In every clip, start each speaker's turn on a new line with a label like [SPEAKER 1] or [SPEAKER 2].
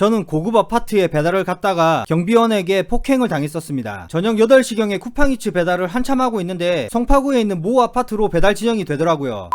[SPEAKER 1] 저는 고급 아파트에 배달을 갔다가 경비원에게 폭행을 당했었습니다. 저녁 8시경에 쿠팡이츠 배달을 한참 하고 있는데 성파구에 있는 모 아파트로 배달 지정이 되더라고요.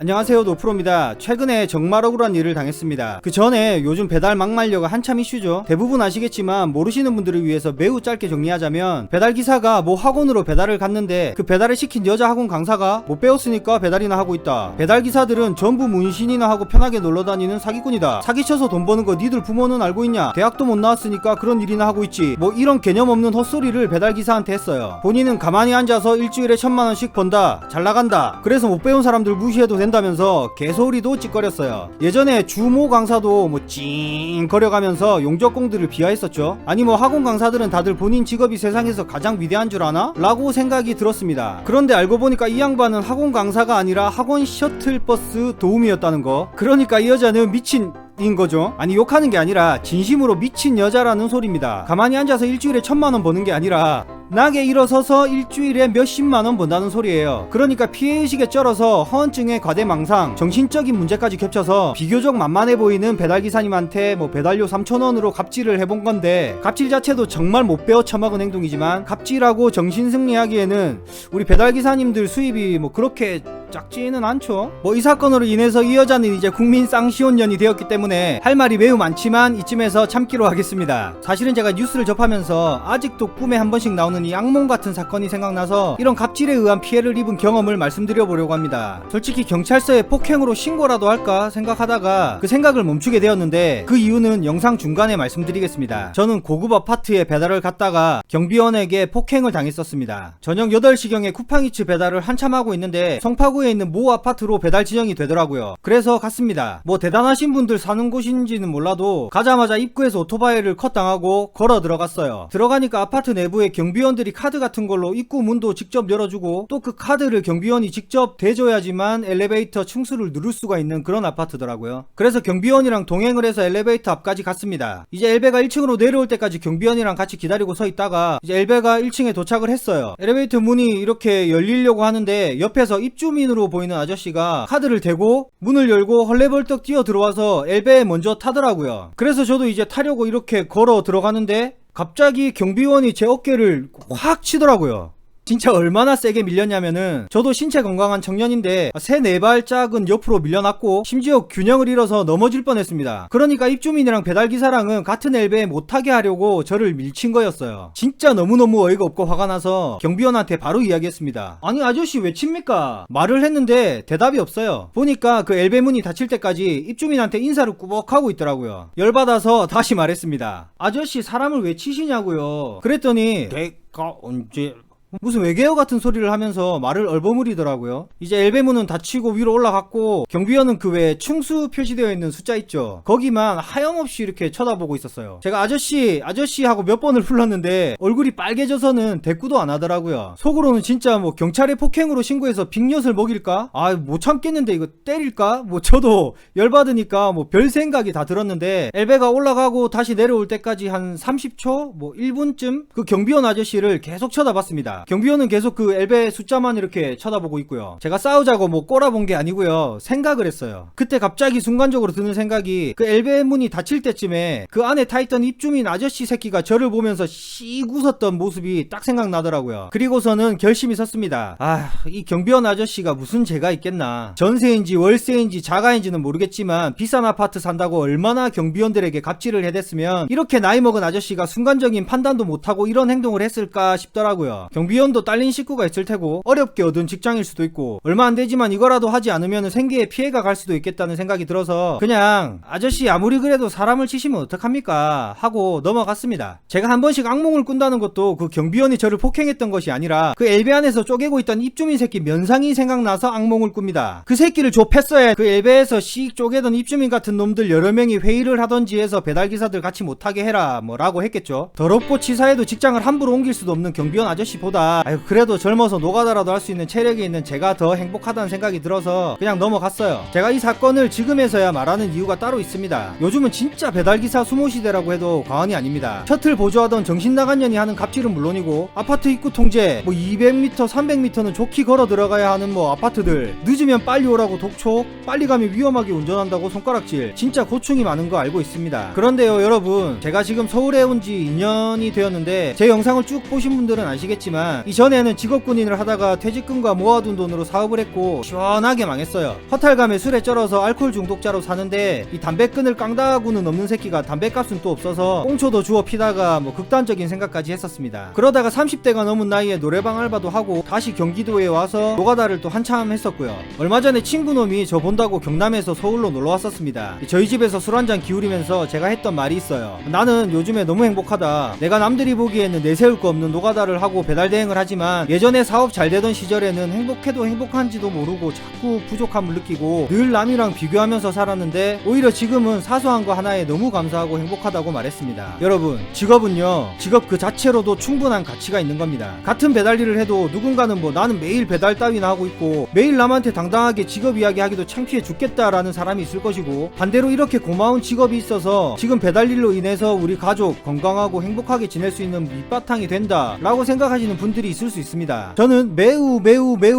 [SPEAKER 1] 안녕하세요, 노프로입니다. 최근에 정말 억울한 일을 당했습니다. 그 전에 요즘 배달 막말려가 한참 이슈죠. 대부분 아시겠지만 모르시는 분들을 위해서 매우 짧게 정리하자면, 배달기사가 모 학원으로 배달을 갔는데 그 배달을 시킨 여자 학원 강사가 못 배웠으니까 배달이나 하고 있다, 배달기사들은 전부 문신이나 하고 편하게 놀러다니는 사기꾼이다, 사기쳐서 돈 버는 거 니들 부모는 알고 있냐, 대학도 못 나왔으니까 그런 일이나 하고 있지, 뭐 이런 개념 없는 헛소리를 배달기사한테 했어요. 본인은 가만히 앉아서 일주일에 1000만원씩 번다, 잘 나간다, 그래서 못 배운 사람들 무시해도 된다면서 개소리도 찌꺼렸어요. 예전에 주모 강사도 뭐 찡 거려가면서 용접공들을 비하했었죠. 아니 뭐 학원 강사들은 다들 본인 직업이 세상에서 가장 위대한 줄 아나? 라고 생각이 들었습니다. 그런데 알고 보니까 이 양반은 학원 강사가 아니라 학원 셔틀버스 도우미였다는 거. 그러니까 이 여자는 미친 인 거죠. 아니, 욕하는 게 아니라 진심으로 미친 여자라는 소리입니다. 가만히 앉아서 일주일에 1000만원 버는 게 아니라 낙에 일어서서 일주일에 몇십만원 번다는 소리예요. 그러니까 피해의식에 쩔어서 허언증에 과대망상, 정신적인 문제까지 겹쳐서 비교적 만만해 보이는 배달기사님한테 뭐 배달료 3000원으로 갑질을 해본 건데, 갑질 자체도 정말 못 배워 처먹은 행동이지만 갑질하고 정신승리하기에는 우리 배달기사님들 수입이 뭐 그렇게 작지는 않죠. 뭐 이 사건으로 인해서 이 여자는 이제 국민 쌍시혼년이 되었기 때문에 할 말이 매우 많지만 이쯤에서 참기로 하겠습니다. 사실은 제가 뉴스를 접하면서 아직도 꿈에 한 번씩 나오는 이 악몽 같은 사건이 생각나서 이런 갑질에 의한 피해를 입은 경험을 말씀드려 보려고 합니다. 솔직히 경찰서에 폭행으로 신고라도 할까 생각하다가 그 생각을 멈추게 되었는데, 그 이유는 영상 중간에 말씀드리겠습니다. 저는 고급 아파트에 배달을 갔다가 경비원에게 폭행을 당했었습니다. 저녁 8시경에 쿠팡이츠 배달을 한참 하고 있는데 성파구에 있는 모 아파트로 배달 지정이 되더라고요. 그래서 갔습니다. 뭐 대단하신 분들 사는 곳인지는 몰라도 가자마자 입구에서 오토바이를 컷당하고 걸어 들어갔어요. 들어가니까 아파트 내부에 경비원들이 카드 같은 걸로 입구 문도 직접 열어주고 또 그 카드를 경비원이 직접 대줘야지만 엘리베이터 층수를 누를 수가 있는 그런 아파트더라고요. 그래서 경비원이랑 동행을 해서 엘리베이터 앞까지 갔습니다. 이제 엘베가 1층으로 내려올 때까지 경비원이랑 같이 기다리고 서 있다가 이제 엘베가 1층에 도착을 했어요. 엘리베이터 문이 이렇게 열리려고 하는데 옆에서 입주민으로 보이는 아저씨가 카드를 대고 문을 열고 헐레벌떡 뛰어 들어와서 엘베에 먼저 타더라고요. 그래서 저도 이제 타려고 이렇게 걸어 들어가는데 갑자기 경비원이 제 어깨를 확 치더라고요. 진짜 얼마나 세게 밀렸냐면은, 저도 신체 건강한 청년인데 3-4발짝은 옆으로 밀려났고 심지어 균형을 잃어서 넘어질 뻔했습니다. 그러니까 입주민이랑 배달기사랑은 같은 엘베에 못타게 하려고 저를 밀친 거였어요. 진짜 너무너무 어이가 없고 화가 나서 경비원한테 바로 이야기했습니다. 아니 아저씨 왜 칩니까? 말을 했는데 대답이 없어요. 보니까 그 엘베 문이 닫힐 때까지 입주민한테 인사를 꾸벅 하고 있더라고요. 열받아서 다시 말했습니다. 아저씨 사람을 왜 치시냐고요. 그랬더니 내가 언제 무슨 외계어 같은 소리를 하면서 말을 얼버무리더라고요. 이제 엘베문은 닫히고 위로 올라갔고 경비원은 그 외에 층수 표시되어 있는 숫자 있죠, 거기만 하염없이 이렇게 쳐다보고 있었어요. 제가 아저씨 하고 몇 번을 불렀는데 얼굴이 빨개져서는 대꾸도 안 하더라고요. 속으로는 진짜 뭐 경찰에 폭행으로 신고해서 빅엿을 먹일까? 아, 못 참겠는데 이거 때릴까? 뭐 저도 열받으니까 뭐 별 생각이 다 들었는데, 엘베가 올라가고 다시 내려올 때까지 한 30초? 뭐 1분쯤 그 경비원 아저씨를 계속 쳐다봤습니다. 경비원은 계속 그 엘베 숫자만 이렇게 쳐다보고 있고요. 제가 싸우자고 뭐 꼬라본 게 아니고요, 생각을 했어요. 그때 갑자기 순간적으로 드는 생각이, 그 엘베 문이 닫힐 때쯤에 그 안에 타있던 입주민 아저씨 새끼가 저를 보면서 씩 웃었던 모습이 딱 생각나더라고요. 그리고서는 결심이 섰습니다. 이 경비원 아저씨가 무슨 죄가 있겠나. 전세인지 월세인지 자가인지는 모르겠지만 비싼 아파트 산다고 얼마나 경비원들에게 갑질을 해댔으면 이렇게 나이 먹은 아저씨가 순간적인 판단도 못하고 이런 행동을 했을까 싶더라고요. 경비원도 딸린 식구가 있을 테고 어렵게 얻은 직장일 수도 있고 얼마 안 되지만 이거라도 하지 않으면 생계에 피해가 갈 수도 있겠다는 생각이 들어서 그냥 아저씨 아무리 그래도 사람을 치시면 어떡합니까 하고 넘어갔습니다. 제가 한 번씩 악몽을 꾼다는 것도 그 경비원이 저를 폭행했던 것이 아니라 그 엘베 안에서 쪼개고 있던 입주민 새끼 면상이 생각나서 악몽을 꿉니다. 그 새끼를 좁혔어야 그 엘베에서 씩 쪼개던 입주민 같은 놈들 여러 명이 회의를 하던지 해서 배달기사들 같이 못하게 해라 뭐라고 했겠죠. 더럽고 치사해도 직장을 함부로 옮길 수도 없는 경비원 아저씨보다 보니까 아유 그래도 젊어서 노가다라도 할 수 있는 체력이 있는 제가 더 행복하다는 생각이 들어서 그냥 넘어갔어요. 제가 이 사건을 지금에서야 말하는 이유가 따로 있습니다. 요즘은 진짜 배달기사 수모시대라고 해도 과언이 아닙니다. 셔틀 보조하던 정신나간 년이 하는 갑질은 물론이고 아파트 입구 통제, 뭐 200m 300m는 좋게 걸어 들어가야 하는 뭐 아파트들, 늦으면 빨리 오라고 독촉, 빨리 가면 위험하게 운전한다고 손가락질, 진짜 고충이 많은 거 알고 있습니다. 그런데요 여러분, 제가 지금 서울에 온 지 2년이 되었는데 제 영상을 쭉 보신 분들은 아시겠지만 이전에는 직업군인을 하다가 퇴직금과 모아둔 돈으로 사업을 했고 시원하게 망했어요. 허탈감에 술에 쩔어서 알코올 중독자로 사는데 이 담배끈을 깡다구는 없는 새끼가 담배값은 또 없어서 꽁초도 주워 피다가 뭐 극단적인 생각까지 했었습니다. 그러다가 30대가 넘은 나이에 노래방 알바도 하고 다시 경기도에 와서 노가다를 또 한참 했었고요. 얼마 전에 친구놈이 저 본다고 경남에서 서울로 놀러 왔었습니다. 저희 집에서 술 한잔 기울이면서 제가 했던 말이 있어요. 나는 요즘에 너무 행복하다. 내가 남들이 보기에는 내세울 거 없는 노가다를 하고 배달 대행을 하지만 예전에 사업 잘 되던 시절에는 행복해도 행복한지도 모르고 자꾸 부족함을 느끼고 늘 남이랑 비교하면서 살았는데 오히려 지금은 사소한 거 하나에 너무 감사하고 행복하다고 말했습니다. 여러분, 직업은요 직업 그 자체로도 충분한 가치가 있는 겁니다. 같은 배달 일을 해도 누군가는 뭐 나는 매일 배달 따위나 하고 있고 매일 남한테 당당하게 직업 이야기하기도 창피해 죽겠다라는 사람이 있을 것이고, 반대로 이렇게 고마운 직업이 있어서 지금 배달 일로 인해서 우리 가족 건강하고 행복하게 지낼 수 있는 밑바탕이 된다 라고 생각하시는 분들이 있을 수 있습니다. 저는 매우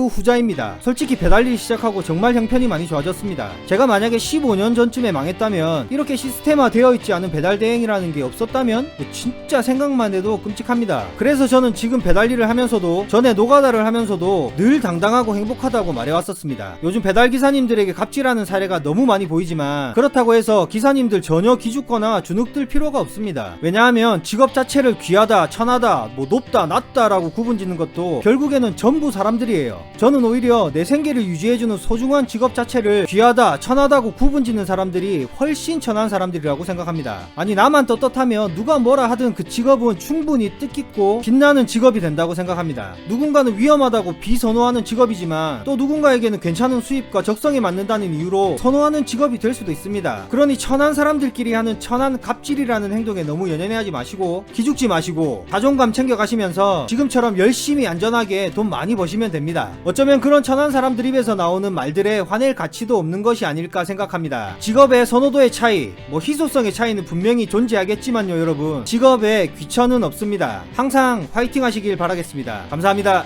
[SPEAKER 1] 후자입니다. 솔직히 배달 일 시작하고 정말 형편이 많이 좋아졌습니다. 제가 만약에 15년 전쯤에 망했다면, 이렇게 시스템화 되어 있지 않은 배달 대행이라는 게 없었다면 진짜 생각만 해도 끔찍합니다. 그래서 저는 지금 배달 일을 하면서도 전에 노가다를 하면서도 늘 당당하고 행복하다고 말해왔었습니다. 요즘 배달 기사님들에게 갑질하는 사례가 너무 많이 보이지만 그렇다고 해서 기사님들 전혀 기죽거나 주눅들 필요가 없습니다. 왜냐하면 직업 자체를 귀하다, 천하다, 뭐 높다, 낮다 라고 구분짓는 것도 결국에는 전부 사람들이에요. 저는 오히려 내 생계를 유지해주는 소중한 직업 자체를 귀하다, 천하다고 구분짓는 사람들이 훨씬 천한 사람들이라고 생각합니다. 아니 나만 떳떳하면 누가 뭐라 하든 그 직업은 충분히 뜻깊고 빛나는 직업이 된다고 생각합니다. 누군가는 위험하다고 비선호하는 직업이지만 또 누군가에게는 괜찮은 수입과 적성에 맞는다는 이유로 선호하는 직업이 될 수도 있습니다. 그러니 천한 사람들끼리 하는 천한 갑질이라는 행동에 너무 연연해하지 마시고 기죽지 마시고 자존감 챙겨가시면서 지금처럼 열심히 안전하게 돈 많이 버시면 됩니다. 어쩌면 그런 천한 사람들 입에서 나오는 말들에 화낼 가치도 없는 것이 아닐까 생각합니다. 직업의 선호도의 차이, 뭐 희소성의 차이는 분명히 존재하겠지만요 여러분, 직업에 귀천은 없습니다. 항상 화이팅 하시길 바라겠습니다. 감사합니다.